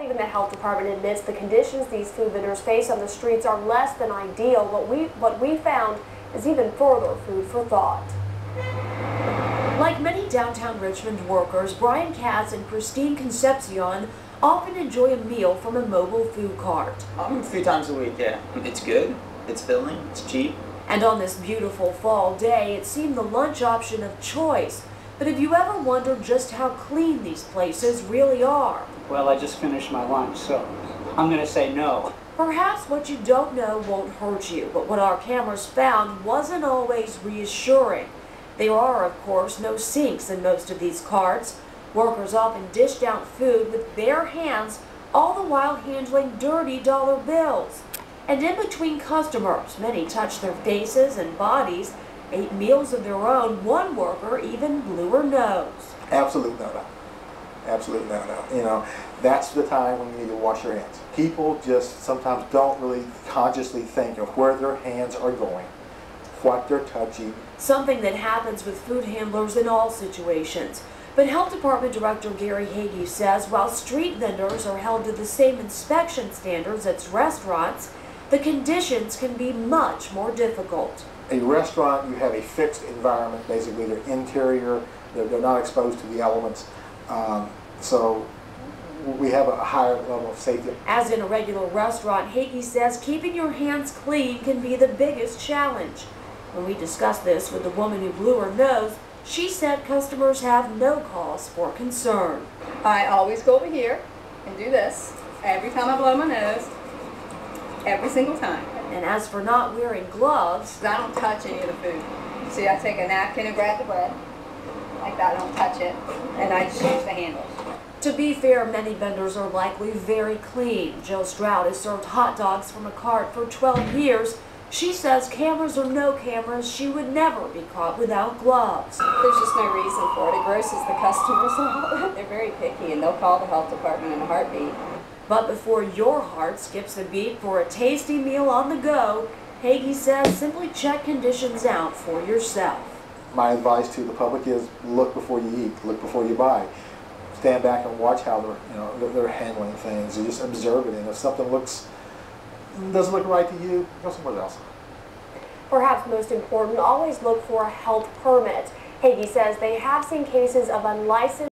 Even the health department admits the conditions these food vendors face on the streets are less than ideal. What we found is even further food for thought. Like many downtown Richmond workers, Brian Katz and Christine Concepcion often enjoy a meal from a mobile food cart. 3 times a week, yeah. It's good, it's filling, it's cheap. And on this beautiful fall day, it seemed the lunch option of choice. But have you ever wondered just how clean these places really are? Well, I just finished my lunch, so I'm going to say no. Perhaps what you don't know won't hurt you, but what our cameras found wasn't always reassuring. There are, of course, no sinks in most of these carts. Workers often dished out food with bare hands, all the while handling dirty dollar bills. And in between customers, many touched their faces and bodies, ate meals of their own. One worker even blew her nose. Absolute no-no. Absolute no-no. You know, that's the time when you need to wash your hands. People just sometimes don't really consciously think of where their hands are going, what they're touching. Something that happens with food handlers in all situations. But Health Department Director Gary Hagee says while street vendors are held to the same inspection standards as restaurants, the conditions can be much more difficult. A restaurant, you have a fixed environment, basically their interior, they're not exposed to the elements, so we have a higher level of safety. As in a regular restaurant, Hagee says keeping your hands clean can be the biggest challenge. When we discussed this with the woman who blew her nose, she said customers have no cause for concern. I always go over here and do this every time I blow my nose, every single time. And as for not wearing gloves, I don't touch any of the food. See, I take a napkin and grab the bread, like that, I don't touch it, and I just use the handles. To be fair, many vendors are likely very clean. Jill Stroud has served hot dogs from a cart for 12 years. She says cameras or no cameras, she would never be caught without gloves. There's just no reason for it. It grosses the customers out. They're very picky, and they'll call the health department in a heartbeat. But before your heart skips a beat for a tasty meal on the go, Hagee says simply check conditions out for yourself. My advice to the public is look before you eat, look before you buy. Stand back and watch how they're handling things. You just observe it, and if something doesn't look right to you, go somewhere else. Perhaps most important, always look for a health permit. Hagee says they have seen cases of unlicensed